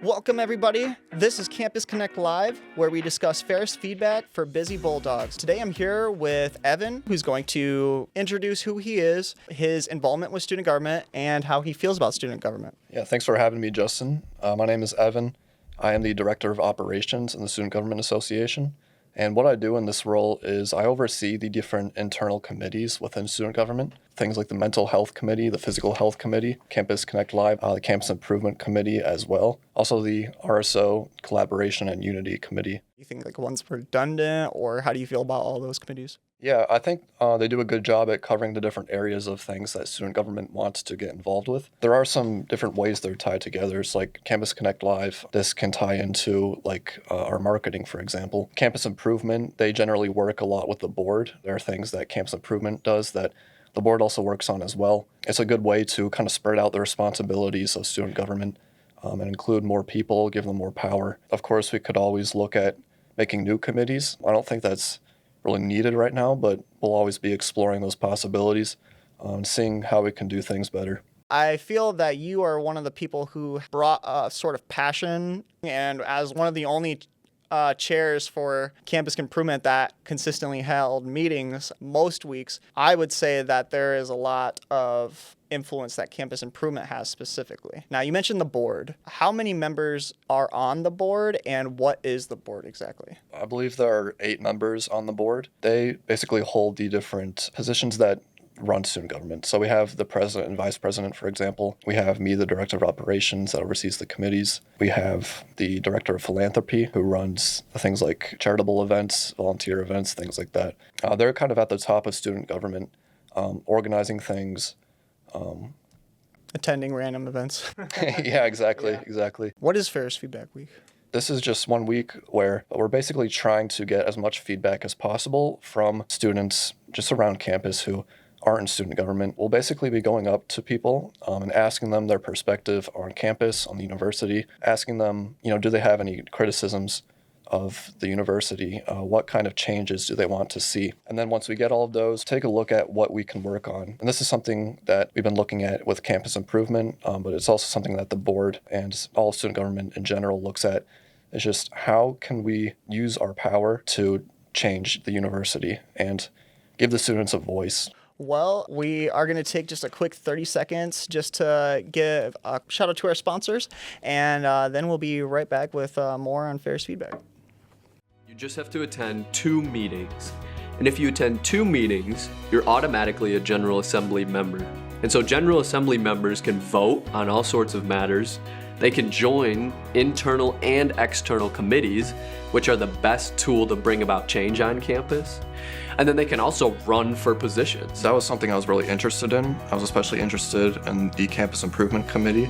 Welcome, everybody. This is Campus Connect Live, where we discuss Ferris feedback for busy Bulldogs. Today I'm here with Evan, who's going to introduce who he is, his involvement with student government, and how he feels about student government. Yeah, thanks for having me, Justin. My name is Evan. I am the Director of Operations in the Student Government Association. And what I do in this role is I oversee the different internal committees within student government, things like the Mental Health Committee, the Physical Health Committee, Campus Connect Live, the Campus Improvement Committee as well. Also the RSO, Collaboration and Unity Committee. Do you think one's redundant, or how do you feel about all those committees? Yeah, I think they do a good job at covering the different areas of things that student government wants to get involved with. There are some different ways they're tied together. It's like Campus Connect Live. This can tie into our marketing, for example. Campus Improvement, they generally work a lot with the board. There are things that Campus Improvement does that the board also works on as well. It's a good way to kind of spread out the responsibilities of student government and include more people, give them more power. Of course, we could always look at making new committees. I don't think that's really needed right now, but we'll always be exploring those possibilities and seeing how we can do things better. I feel that you are one of the people who brought a sort of passion, and as one of the only chairs for campus improvement that consistently held meetings most weeks, I would say that there is a lot of influence that campus improvement has specifically. Now, you mentioned the board. How many members are on the board, and what is the board exactly? I believe there are 8 members on the board. They basically hold the different positions that run student government. So we have the president and vice president, for example. We have me, the director of operations that oversees the committees. We have the director of philanthropy who runs things like charitable events, volunteer events, things like that. They're kind of at the top of student government, organizing things. Attending random events. Yeah, exactly. What is Ferris Feedback Week? This is just one week where we're basically trying to get as much feedback as possible from students just around campus who aren't in student government. We'll basically be going up to people and asking them their perspective on campus, on the university, asking them, do they have any criticisms of the university? What kind of changes do they want to see? And then once we get all of those, take a look at what we can work on. And this is something that we've been looking at with campus improvement, but it's also something that the board and all student government in general looks at. It's just how can we use our power to change the university and give the students a voice. Well, we are going to take just a quick 30 seconds just to give a shout out to our sponsors, and then we'll be right back with more on Ferris Feedback. You just have to attend 2 meetings. And if you attend 2 meetings, you're automatically a General Assembly member. And so General Assembly members can vote on all sorts of matters. They can join internal and external committees, which are the best tool to bring about change on campus. And then they can also run for positions. That was something I was really interested in. I was especially interested in the Campus Improvement Committee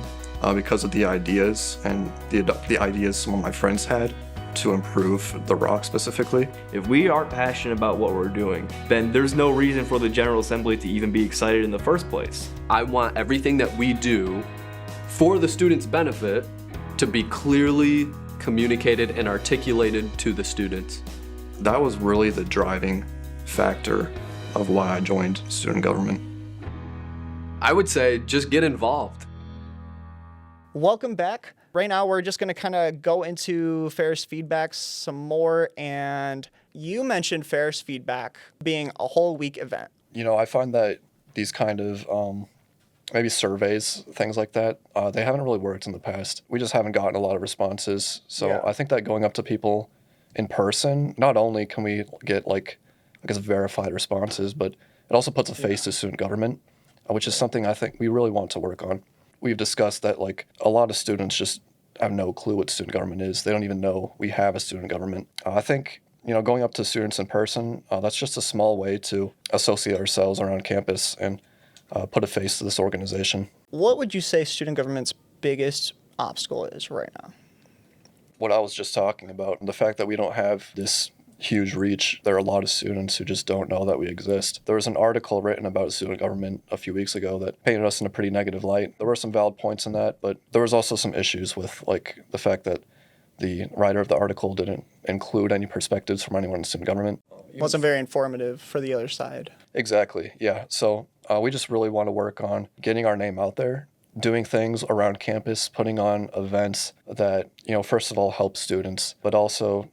because of the ideas and the ideas some of my friends had to improve the Rock specifically. If we are passionate about what we're doing, then there's no reason for the General Assembly to even be excited in the first place. I want everything that we do for the students' benefit to be clearly communicated and articulated to the students. That was really the driving factor of why I joined student government. I would say just get involved. Welcome back. Right now, we're just going to kind of go into Ferris Feedback some more. And you mentioned Ferris Feedback being a whole week event. I find that these kind of maybe surveys, things like that, they haven't really worked in the past. We just haven't gotten a lot of responses. So yeah. I think that going up to people in person, not only can we get verified responses, but it also puts a face to student government, which is something I think we really want to work on. We've discussed that a lot of students just have no clue what student government is. They don't even know we have a student government. I think, going up to students in person, that's just a small way to associate ourselves around campus and put a face to this organization. What would you say student government's biggest obstacle is right now? What I was just talking about, the fact that we don't have this huge reach. There are a lot of students who just don't know that we exist. There was an article written about student government a few weeks ago that painted us in a pretty negative light. There were some valid points in that, but there was also some issues with the fact that the writer of the article didn't include any perspectives from anyone in student government. It wasn't very informative for the other side. Exactly, yeah. So we just really want to work on getting our name out there doing things around campus, putting on events that, first of all, help students, but also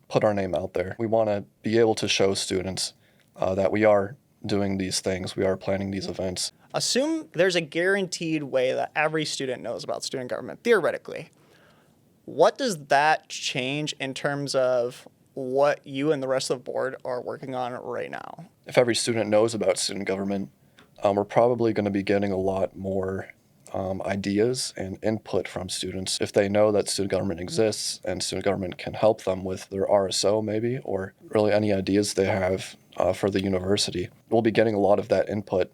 put our name out there. We want to be able to show students that we are doing these things, we are planning these events. Assume there's a guaranteed way that every student knows about student government, theoretically. What does that change in terms of what you and the rest of the board are working on right now? If every student knows about student government, we're probably going to be getting a lot more ideas and input from students. If they know that student government exists and student government can help them with their RSO maybe, or really any ideas they have for the university, we'll be getting a lot of that input.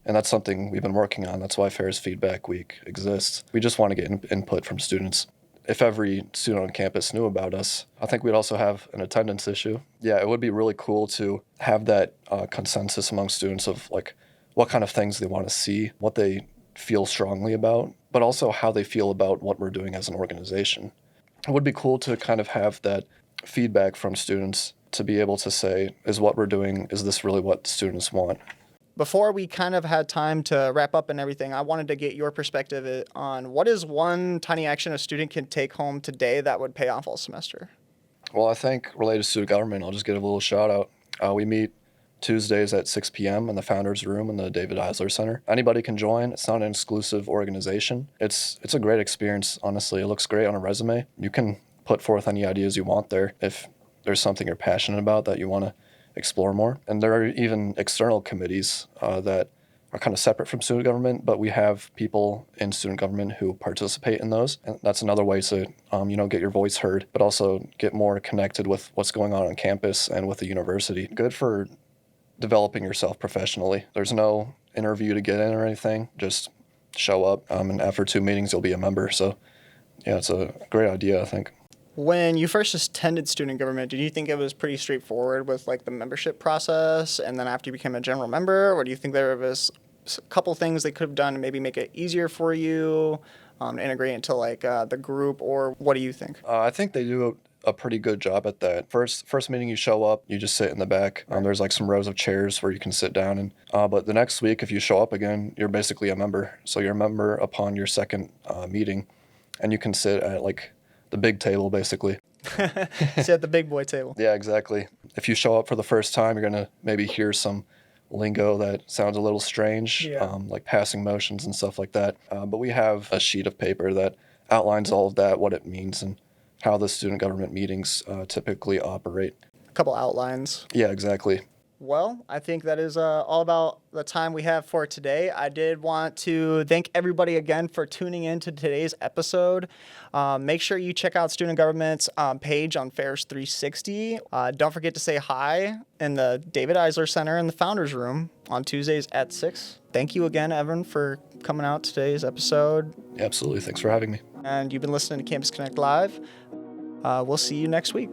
And that's something we've been working on. That's why Ferris Feedback Week exists. We just want to get input from students. If every student on campus knew about us, I think we'd also have an attendance issue. Yeah, it would be really cool to have that consensus among students of like what kind of things they want to see, what they feel strongly about, but also how they feel about what we're doing as an organization. It would be cool to kind of have that feedback from students to be able to say, is what we're doing, is this really what students want? Before we kind of had time to wrap up and everything, I wanted to get your perspective on what is one tiny action a student can take home today that would pay off all semester? Well, I think related to student government, I'll just give a little shout out. We meet Tuesdays at 6 p.m. in the Founders Room in the David Eisler Center. Anybody can join. It's not an exclusive organization. It's a great experience, honestly. It looks great on a resume. You can put forth any ideas you want there if there's something you're passionate about that you want to explore more. And there are even external committees that are kind of separate from student government, but we have people in student government who participate in those. And that's another way to, get your voice heard, but also get more connected with what's going on campus and with the university. Good for developing yourself professionally. There's no interview to get in or anything. Just show up, and after 2 meetings, you'll be a member. So yeah, it's a great idea, I think. When you first attended student government, did you think it was pretty straightforward with like the membership process? And then after you became a general member, or do you think there was a couple things they could have done to maybe make it easier for you to integrate into like the group, or what do you think? I think they do a pretty good job at that. First meeting you show up, you just sit in the back. There's like some rows of chairs where you can sit down. And but the next week, if you show up again, you're basically a member. So you're a member upon your second meeting, and you can sit at like the big table, basically. Sit at the big boy table. Yeah, exactly. If you show up for the first time, you're going to maybe hear some lingo that sounds a little strange, like passing motions and stuff like that. But we have a sheet of paper that outlines all of that, what it means, and how the student government meetings typically operate. A couple outlines. Yeah, exactly. Well, I think that is all about the time we have for today. I did want to thank everybody again for tuning in to today's episode. Make sure you check out Student Government's page on Ferris 360. Don't forget to say hi in the David Eisler Center in the Founders Room on Tuesdays at 6. Thank you again, Evan, for coming out today's episode. Absolutely. Thanks for having me. And you've been listening to Campus Connect Live. We'll see you next week.